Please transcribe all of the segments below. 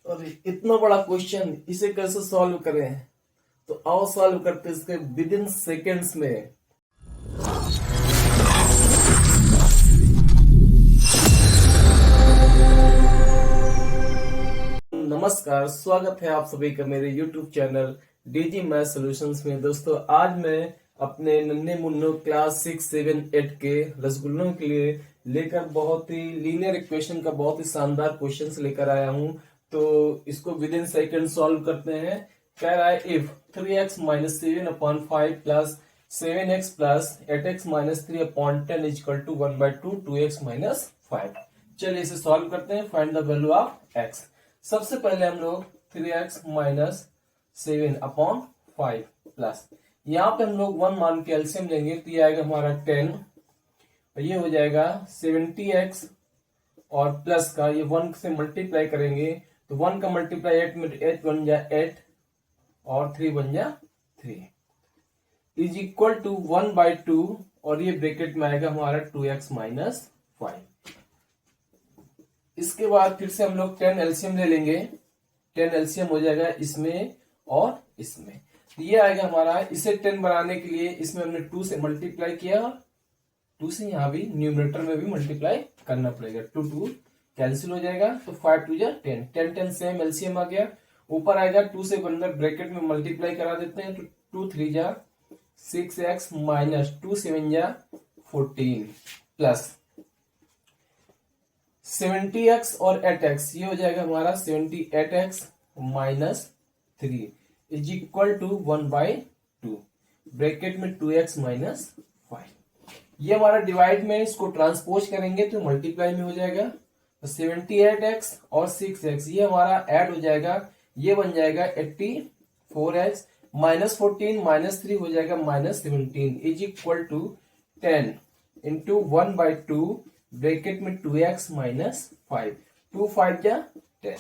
और इतना बड़ा क्वेश्चन इसे कैसे सॉल्व करें? तो आओ सॉल्व करते हैं इसके विद इन सेकेंड्स में। नमस्कार, स्वागत है आप सभी का मेरे YouTube channel DG math solutions में। दोस्तों, आज मैं अपने नन्हे मुन्नों क्लास 6, 7, 8 के रसगुल्लों के लिए लेकर बहुत ही लीनियर इक्वेशन का बहुत ही शानदार क्वेश्चंस लेकर आया हूं। तो इसको विद इन सेकेंड सॉल्व करते हैं। कह रहा है if 3x minus 7/5 plus 7x plus 8x minus 3/10 equal to 1/2 2x minus 5। चलिए इसे सॉल्व करते हैं। Find the value of x। सबसे पहले हम लोग 3x माइनस 7/5 प्लस, यहाँ पे हम लोग 1 मान के एलसीएम लेंगे तो ये आएगा हमारा 10 और ये हो जाएगा 70x और प्लस का ये 1 से मल्टीप्लाई करेंगे तो 1 का मल्टीप्लाई 8 में 8 बन जा 8 और 3 बन जा 3 इज इक्वल टू 1/2 और ये ब्रैकेट में आएगा हमारा 2x माइनस 5। इसके बाद फिर से हम लोग 10 एलसीएम ले लेंगे। 10 एलसीएम हो जाएगा इसमें और इसमें, तो ये आएगा हमारा। इसे 10 बनाने के लिए इसमें हमने 2 से मल्टीप्लाई किया, 2 से यहाँ भी न्यूमरेटर में भी मल्टीप्लाई करना पड़ेगा। 2 2 कैंसिल हो जाएगा तो 5 2 जा 10 10 10 सेम एलसीएम आ गया। ऊपर आएगा 2 से अंदर ब्रैकेट में मल्टीप्लाई करा देते हैं तो 2 3 जा 6x माइनस 2 7 जा 14 प्लस 70x और 8x, ये हो जाएगा हमारा 78x minus 3 is equal to 1/2 bracket में 2x माइनस 5। ये हमारा डिवाइड में, इसको ट्रांसपोज करेंगे तो मल्टीप्लाई में हो जाएगा। तो 78x और 6x ये हमारा ऐड हो जाएगा, ये बन जाएगा 84x माइनस 14 माइनस 3 हो जाएगा minus 17 is equal to 10 into 1/2 bracket में 2x माइनस 5 2 5 जा 10।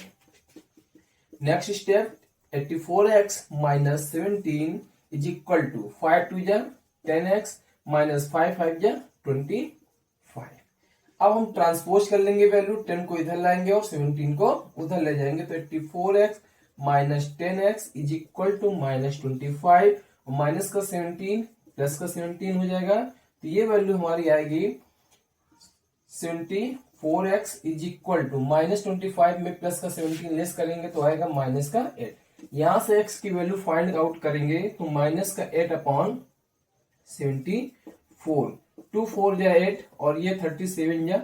Next step 84x minus 17 is equal to 5 2 जा 10x माइनस 5 5 जा 25। अब हम ट्रांसपोज कर लेंगे वैल्यू, 10 को इधर लाएंगे और 17 को उधर ले जाएंगे तो 84x minus 10x is equal to minus 25 और माइनस का 17 प्लस का 17 हो जाएगा। तो ये वैल्यू हमारी आएगी 74x is equal to minus 25 में प्लस का 17 लेस करेंगे तो आएगा माइनस का 8। यहां से x की वैल्यू फाइंड आउट करेंगे तो माइनस का 8/74 2 4 जा 8 और ये 37 जा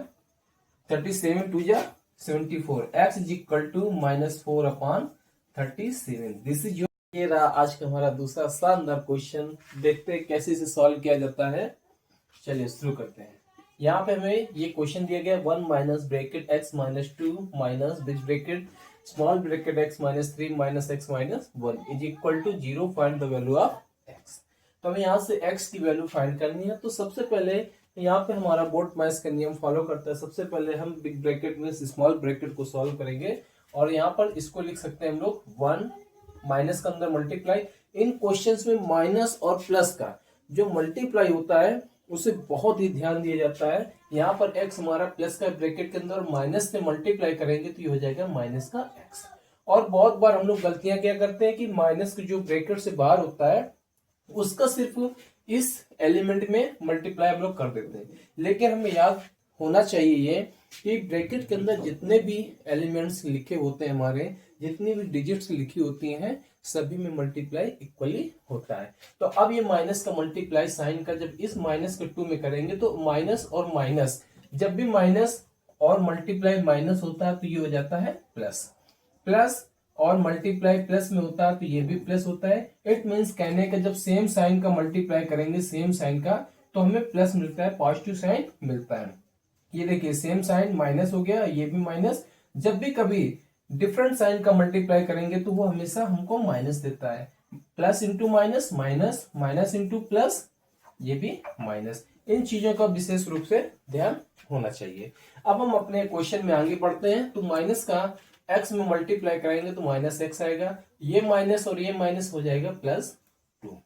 37 2 जा 74 x is equal to minus 4/37। This is your. ये रहा आज का हमारा दूसरा शानदार क्वेश्चन। देखते हैं कैसे इसे सॉल्व किया जाता है। चलिए शुरू करते हैं। यहाँ पे हमें ये क्वेश्चन दिया गया 1 minus bracket x minus 2 minus big bracket small bracket x minus 3 minus x minus 1 is equal to 0। Find the value of x। तो हमें यहाँ से x की वैल्यू फाइंड करनी है। तो सबसे पहले यहाँ पे हमारा बोर्ड मैथ्स का नियम फॉलो करता है। सबसे पहले हम बिग ब्रैकेट में स्मॉल ब्रैकेट को सॉल्व करेंगे और यहाँ पर इसको लिख सकते हैं हम लोग 1 माइनस का अंदर मल्टीप्लाई। इन क्वेश्चंस में माइनस और प्लस का जो मल्टीप्लाई होता है उसे बहुत ही ध्यान दिया जाता है। यहाँ पर x हमारा प्लस का ब्रैकेट के अंदर माइनस से मल्टीप्लाई करेंगे तो ये हो जाएगा माइनस का x। और बहुत बार हम लोग गलतियां क्या करते हैं कि माइनस के जो ब्रैकेट से बाहर होता है उसका सिर्फ इस एलिमेंट में मल्टीप्लाई हम लोग कर देते हैं। लेकिन हमें याद होना चाहिए ये कि ब्रैकेट के अंदर जितने भी एलिमेंट्स लिखे होते हैं, हमारे जितनी भी डिजिट्स लिखी होती हैं, सभी में मल्टीप्लाई इक्वली होता है। तो अब ये माइनस का मल्टीप्लाई साइन का जब इस माइनस के 2 में करेंगे तो माइनस और माइनस, जब भी माइनस और मल्टीप्लाई माइनस होता है तो ये हो जाता है प्लस, प्लस और मल्टीप्लाई प्लस में होता है तो ये भी प्लस होता है। इट मीन्स कहने का जब सेम साइन का मल्टीप्लाई करेंगे सेम साइन का तो हमें प्लस मिलता है, पॉजिटिव साइन मिलता है। ये देखिए सेम साइन माइनस हो गया, ये भी माइनस। जब भी कभी डिफरेंट साइन का मल्टीप्लाई करेंगे तो वो हमेशा हमको माइनस देता है। Plus into minus minus, minus into plus, ये भी माइनस। इन चीजों का विशेष रूप से ध्यान होना चाहिए। अब हम अपने क्वेश्चन में आगे बढ़ते हैं। तो माइनस का x में मल्टीप्लाई करेंगे तो माइनस x आएगा, ये माइनस और ये माइनस हो जाएगा प्लस 2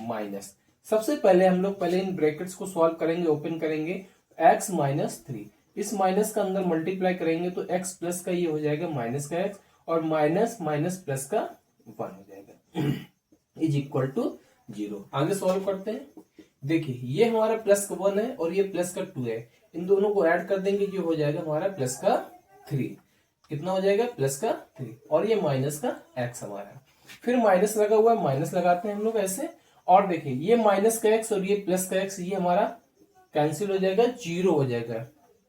माइनस। सबसे पहले हम लोग पहले इन ब्रैकेट्स को सॉल्व करेंगे, ओपन करेंगे। x माइनस 3 इस माइनस का अंदर मल्टीप्लाई करेंगे तो x प्लस का ये हो जाएगा माइनस का x और माइनस माइनस प्लस का 1 हो जाएगा इज इक्वल टू 0। आगे सॉल्व करते हैं। देखिए ये हमारा प्लस का 1 है और ये प्लस का 2 है, इन दोनों को ऐड कर देंगे, जो हो जाएगा हमारा प्लस का 3। कितना हो जाएगा? प्लस का 3, और ये माइनस का x हमारा। फिर माइनस लगा हुआ है, माइनस लगाते हैं हम लोग ऐसे, और देखिए ये माइनस का x और ये प्लस का x, ये हमारा कैंसिल हो जाएगा, 0 हो जाएगा।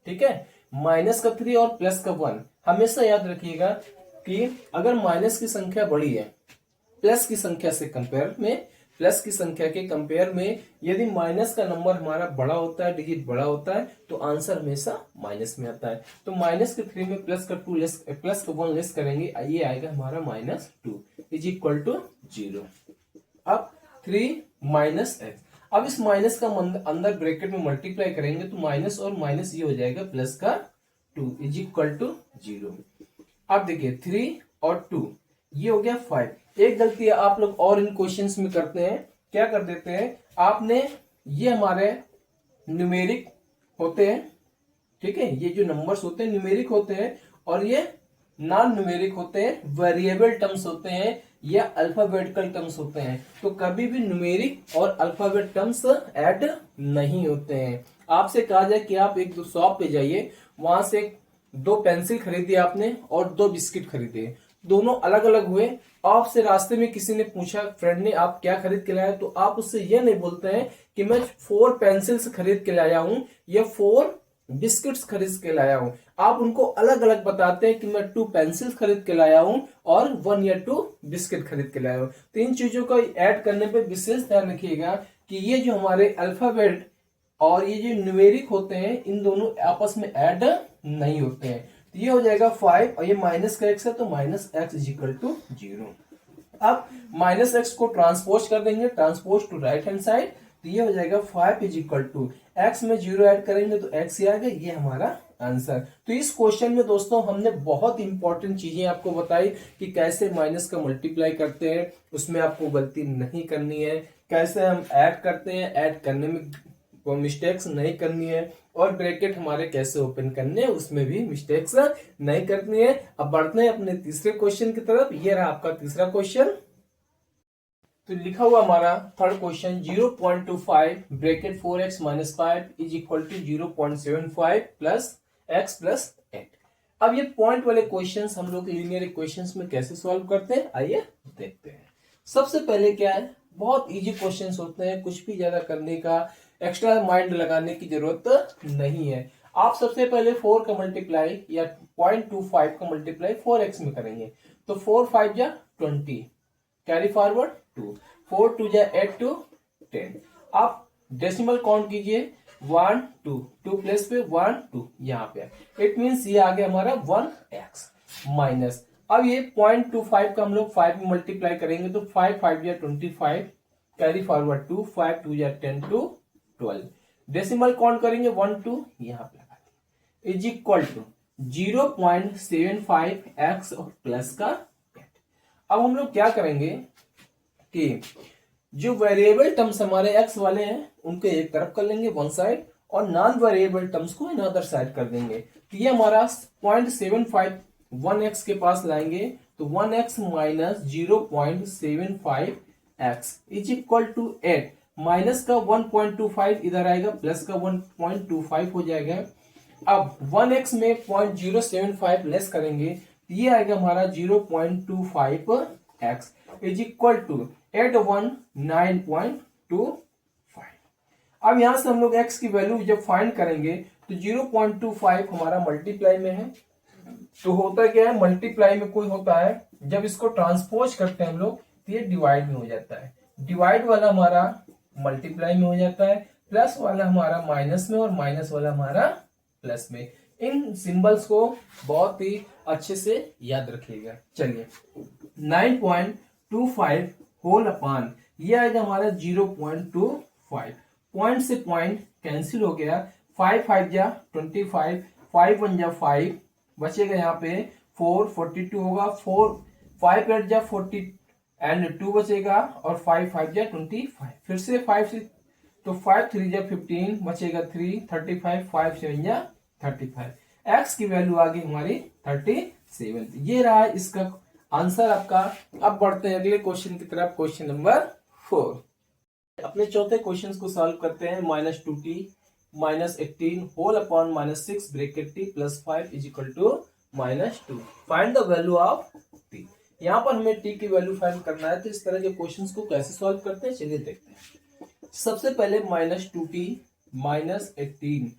ठीक है, माइनस का 3 और प्लस का 1। हमेशा याद रखिएगा कि अगर माइनस की संख्या बड़ी है प्लस की संख्या से कंपेयर में, प्लस की संख्या के कंपेयर में यदि माइनस का नंबर हमारा बड़ा होता है, डिजिट बड़ा होता है, तो आंसर हमेशा माइनस में आता है। तो माइनस के 3 में प्लस का 2 लेस, प्लस का 1 लेस करेंगे, ये आएगा हमारा -2 इज इक्वल टू 0। अब 3 माइनस एक्स, अब इस माइनस का अंदर ब्रैकेट में मल्टीप्लाई करेंगे तो माइनस और माइनस ये हो जाएगा प्लस का 2 इज इक्वल टू 0। अब देखिए 3 और 2 ये हो गया 5। एक गलती आप लोग और इन क्वेश्चंस में करते हैं, क्या कर देते हैं आपने, ये हमारे न्यूमेरिक होते हैं, ठीक है, ये जो नंबर्स होते हैं न्यूमेरिक होते हैं, और ये नॉन न्यूमेरिक होते हैं, वेरिएबल टर्म्स होते हैं या अल्फाबेटिकल टर्म्स होते हैं। तो कभी भी न्यूमेरिक और अल्फाबेट टर्म्स ऐड नहीं होते हैं। आपसे कहा जाए कि आप एक दो शॉप पे जाइए, वहां से 2 पेंसिल खरीदी आपने और 2 बिस्किट खरीदे, दोनों अलग अलग हुए। आपसे रास्ते में किसी ने पूछा, फ्रेंड ने, आप क्या खरीद के लाए, तो आप उससे यह नहीं बोलते हैं कि मैं 4 पेंसिल्स खरीद के लाया हूं या 4 बिस्किट्स खरीद के लाया हूं। आप उनको अलग अलग बताते हैं कि मैं 2 पेंसिल्स खरीद के लाया हूं और 1 या 2 बिस्किट खरीद के लाया हूं। तो इन चीजों को ऐड करने पे विशेष ध्यान रखिएगा कि ये जो हमारे अल्फाबेट और ये जो न्यूमेरिक होते हैं, इन दोनों आपस में ऐड नहीं होते हैं। तो ये हो जाएगा 5 और ये माइनस का x है, तो minus x is equal to 0। अब माइनस एक्स को ट्रांसपोज कर देंगे, transpose to right hand side, तो ये हो जाएगा 5 इज इक्वल टू एक्स में 0 ऐड करेंगे तो x ही आएगा, ये हमारा आंसर। तो इस क्वेश्चन में दोस्तों हमने बहुत इंपॉर्टेंट चीजें आपको बताई कि कैसे माइनस का मल्टीप्लाई करते हैं, उसमें आपको गलती नहीं करनी है। कैसे हम ऐड करते हैं, ऐड करने में वो मिस्टेक्स नहीं करनी है, और ब्रैकेट हमारे कैसे ओपन करने हैं उसमें भी मिस्टेक्स नहीं करनी है। अब बढ़ते हैं अपने तीसरे क्वेश्चन की तरफ। ये रहा आपका तीसरा क्वेश्चन। तो लिखा हुआ हमारा third question 0.25 bracket 4x minus 5 is equal to 0.75 plus x plus 8। अब ये पॉइंट वाले क्वेश्चंस हम लोग लीनियर इक्वेशंस में कैसे सॉल्व करते हैं, आइए देखते हैं। सबसे पहले क्या है, बहुत इजी क्वेश्चंस होते हैं, कुछ भी ज्यादा करने का, एक्स्ट्रा माइंड लगाने की जरूरत नहीं है। आप सबसे पहले 4 का मल्टीप्लाई या 0.25 का मल्टीप्लाई 4x में करेंगे, तो 4 5 जा 20, कैरी फॉरवर्ड 2, 4 2 जा 8 2 10। आप डेसिमल काउंट कीजिए 1 2 2 प्लस पे 1 2 यहाँ पे, इट मीन्स ये आ गया हमारा 1x माइनस। अब ये 0.25 का हम लोग 5 में मल्टीप्लाई करेंगे, तो 5 5 जा 25, कैरी फॉरवर्ड 2, 5 2 जा 10 2 12। डेसिमल काउंट करेंगे 1 2 यहाँ पे लगा दिए, इज इक्वल टू 0.75 x और प्लस का 8। अब हम लोग क्या करेंगे कि जो वेरिएबल टर्म्स हमारे x वाले हैं उनको एक तरफ कर लेंगे वन साइड, और नॉन वेरिएबल टर्म्स को इन अदर साइड कर देंगे। तो ये हमारा 0.75 1x के पास लाएंगे, तो 1x minus 0.75 x is equal to 8। Minus का 1.25 इधर आएगा, प्लस का 1.25 हो जाएगा। अब 1x में 0.075 लेस करेंगे, तो ये आएगा हमारा 0.25x इज इक्वल टू 8 1 9.25। अब यहां से हम लोग x की वैल्यू जब फाइंड करेंगे तो 0.25 हमारा मल्टीप्लाई में है, तो होता क्या है, मल्टीप्लाई में कोई होता है जब इसको ट्रांसपोज करते हैं हम लोग तो ये डिवाइड में हो जाता है। डिवाइड वाला हमारा मल्टीप्लाई में हो जाता है, प्लस वाला हमारा माइनस में और माइनस वाला हमारा प्लस में। इन सिंबल्स को बहुत ही अच्छे से याद रखिएगा। चलिए 9.25 होल अपान ये आएगा हमारा 0.25। पॉइंट से पॉइंट कैंसिल हो गया, 5 5 जा 25, 5 1 जा 5, बचेगा यहाँ पे 4 42 होगा, 4 5 8 जा 40 एंड 2 बचेगा, और 5 5 जा 25, फिर से 5 से, तो 5 3 जा 15, बचेगा 3 35, 5 7 जा 35। x की वैल्यू आ गई हमारी 33। 7। ये रहा इसका आंसर आपका। अब बढ़ते हैं अगले क्वेश्चन की तरफ, क्वेश्चन नंबर 4। अपने चौथे क्वेश्चन को सॉल्व करते हैं। -2t -18 whole upon -6 bracket t plus 5 is equal to -2। Find the value of t। यहाँ पर हमें t की वैल्यू फाइंड करना है, तो इस तरह के क्वेश्चंस को कैसे सॉल्व करते हैं चलिए देखते हैं। सबसे पहले -2t -18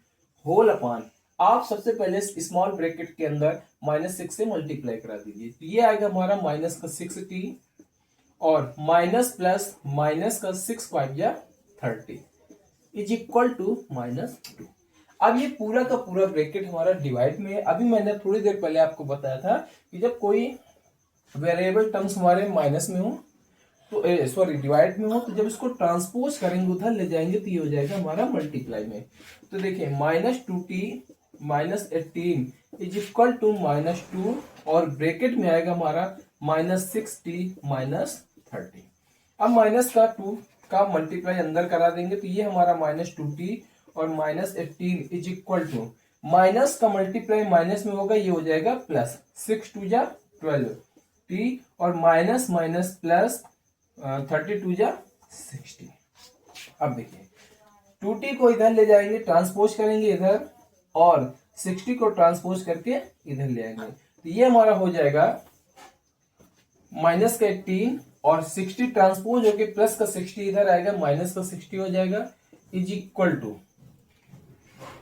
होल अपॉन, आप सबसे पहले स्मॉल ब्रैकेट के अंदर -6 से मल्टीप्लाई करा दीजिए, तो ये आएगा हमारा -6t और माइनस प्लस माइनस का 6 5 या 30 इज इक्वल टू -2। अब ये पूरा का पूरा ब्रैकेट हमारा डिवाइड में है। अभी मैंने थोड़ी देर पहले आपको बताया था कि जब कोई वेरिएबल टर्म्स हमारे माइनस में हो तो सॉरी डिवाइड में हो, तो जब इसको ट्रांसपोज करेंगे उधर ले जाएंगे तो ये हो जाएगा हमारा मल्टीप्लाई में। तो देखिए -2t -18 इज इक्वल टू -2 और ब्रैकेट में आएगा हमारा -6t -30। अब माइनस का 2 का मल्टीप्लाई अंदर करा देंगे तो ये हमारा -2t और -18 इज इक्वल टू, माइनस का मल्टीप्लाई माइनस में होगा, ये हो जाएगा प्लस 6 2 जा 12 t और माइनस माइनस प्लस 32 जा 60। अब देखिए 2t को इधर ले जाएंगे, ट्रांसपोज करेंगे इधर और 60 को ट्रांसपोज करके इधर ले आएंगे, तो ये हमारा हो जाएगा माइनस का 18 और 60 ट्रांसपोज होके प्लस का 60 इधर आएगा, माइनस का 60 हो जाएगा is equal to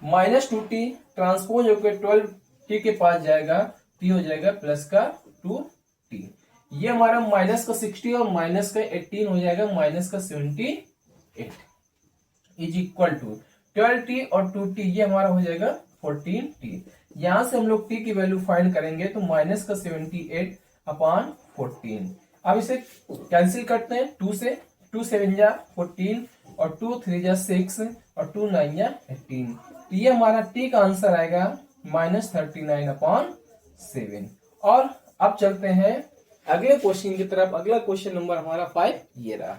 -2t transpose होकर 12t के पास जाएगा, t हो जाएगा प्लस का 2t। ये हमारा माइनस का 60 और माइनस का 18 हो जाएगा माइनस का 78 इज इक्वल टू 12t और 2t, ये हमारा हो जाएगा 14t। यहां से हम लोग t की वैल्यू फाइंड करेंगे तो माइनस का 78 अपॉन 14। अब इसे कैंसिल करते हैं 2 से, 2 7 जा 14 और 2 3 जा 6 और 2 9 जा 18, तो ये हमारा t का आंसर आएगा -39 अपॉन 7। और अब चलते हैं अगले क्वेश्चन की तरफ। अगला क्वेश्चन नंबर हमारा 5 ये रहा।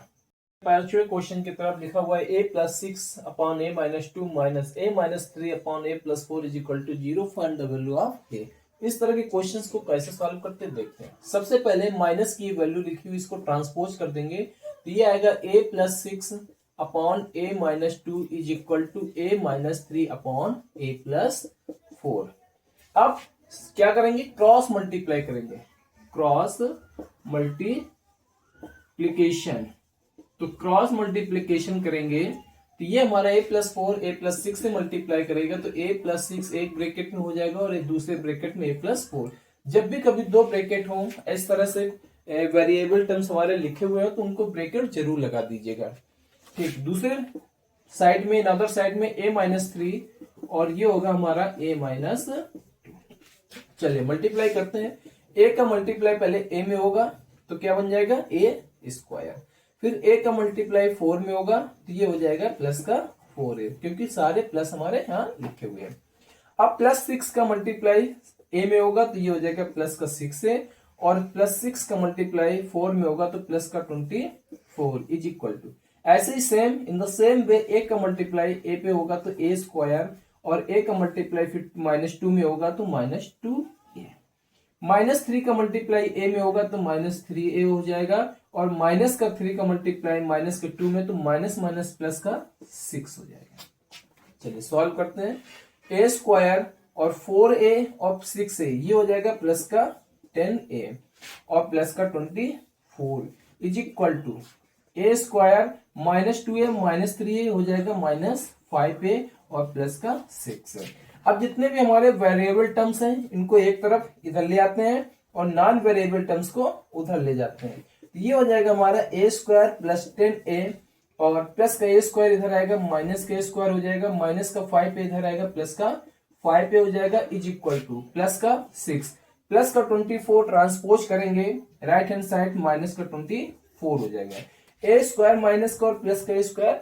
पांचवें क्वेश्चन की तरफ लिखा हुआ है a plus 6 upon a minus 2 minus a minus 3 upon a plus 4 is equal to 0। Find the value of a। इस तरह के क्वेश्चंस को कैसे सॉल्व करते हैं देखते हैं। सबसे पहले माइनस की वैल्यू लिखी हुई इसको ट्रांसपोज कर देंगे, तो ये आएगा a plus 6 upon a minus 2 is equal to a minus 3 upon a plus 4। अब क्या करेंगे, क्रॉस मल्टीप्लाई करेंगे, क्रॉस मल्टीप्लीकेशन। तो क्रॉस मल्टीप्लीकेशन करेंगे तो ये हमारा a प्लस 4 a प्लस 6 से मल्टीप्लाई करेगा, तो a प्लस 6 एक ब्रैकेट में हो जाएगा और एक दूसरे ब्रैकेट में a प्लस 4। जब भी कभी दो ब्रैकेट हो इस तरह से वेरिएबल टर्म्स हमारे लिखे हुए हो तो उनको ब्रैकेट जरूर लगा दीजिएगा। ठीक, दूसरे साइड में अदर साइड में a माइनस 3 और ये होगा हमारा a माइनस 2। चलिए मल्टीप्लाई करते हैं। a का मल्टीप्लाई पहले a में होगा तो क्या बन जाएगा a स्क्वायर, फिर a का मल्टीप्लाई 4 में होगा तो ये हो जाएगा प्लस का 4a, क्योंकि सारे प्लस हमारे यहाँ लिखे हुए हैं। अब प्लस 6 का मल्टीप्लाई a में होगा तो ये हो जाएगा प्लस का 6a और प्लस 6 का मल्टीप्लाई 4 में होगा तो प्लस का 24 इज इक्वल टू। ऐसे ही same in the same way a का मल्टीप्लाई a पे होगा तो a स्क्वायर और a का मल्टीप्लाई फिर -2 में होगा तो -2a, -3 का मल्टीप्लाई a में होगा तो -3a हो जाएगा और माइनस का 3 का मल्टीप्लाई माइनस के 2 में तो माइनस माइनस प्लस का 6 हो जाएगा। चलिए सॉल्व करते हैं। a स्क्वायर और 4a और 6a ये हो जाएगा प्लस का 10a और प्लस का 24 is equal to a square -2a -3a हो जाएगा -5a और प्लस का 6। अब जितने भी हमारे वेरिएबल टर्म्स हैं इनको एक तरफ इधर ले आते हैं और नॉन वेरिएबल टर्म्स को उधर ले जाते हैं, तो ये हो जाएगा हमारा a स्क्वायर प्लस 10a और प्लस का a स्क्वायर इधर आएगा माइनस का स्क्वायर हो जाएगा, माइनस का 5a इधर आएगा प्लस का 5a हो जाएगा इज इक्वल टू प्लस का 6 प्लस का 24 ट्रांसपोज करेंगे राइट हैंड साइड माइनस का 24 हो जाएगा। a स्क्वायर माइनस का और प्लस का स्क्वायर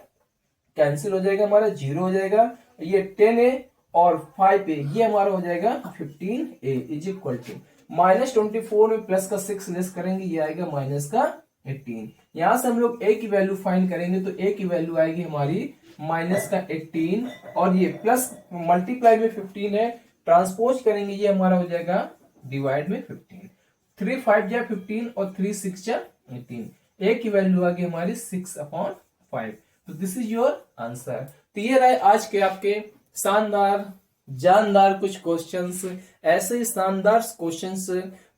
कैंसिल हो जाएगा, हमारा 0 हो जाएगा। ये 10a और 5a ये हमारा हो जाएगा 15a इज इक्वल टू -24 में प्लस का 6 लेस करेंगे ये आएगा माइनस का 18। यहां से हम लोग a की वैल्यू फाइंड करेंगे तो a की वैल्यू आएगी हमारी माइनस का 18 और ये प्लस मल्टीप्लाई में 15 है, ट्रांसपोज करेंगे ये हमारा हो जाएगा डिवाइड में 15, 3 5 जा 15 और 3 6 जा 18, ए की वैल्यू आ गई हमारी 6/5। तो दिस इज योर आंसर। तो ये रहे आज के आपके शानदार जानदार कुछ क्वेश्चंस। ऐसे ही शानदार क्वेश्चंस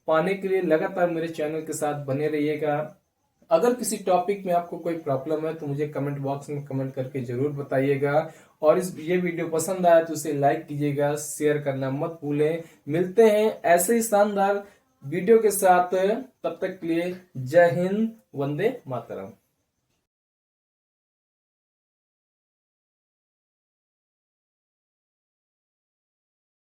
पाने के लिए लगातार मेरे चैनल के साथ बने रहिएगा। अगर किसी टॉपिक में आपको कोई प्रॉब्लम है तो मुझे कमेंट बॉक्स में कमेंट करके जरूर बताइएगा। और ये वीडियो पसंद आया तो उसे लाइक कीजिएगा, शेयर करना मत भूलें। मिलते हैं ऐसे ही शानदार वीडियो के साथ, तब तक के लिए जय हिंद, वंदे मातरम।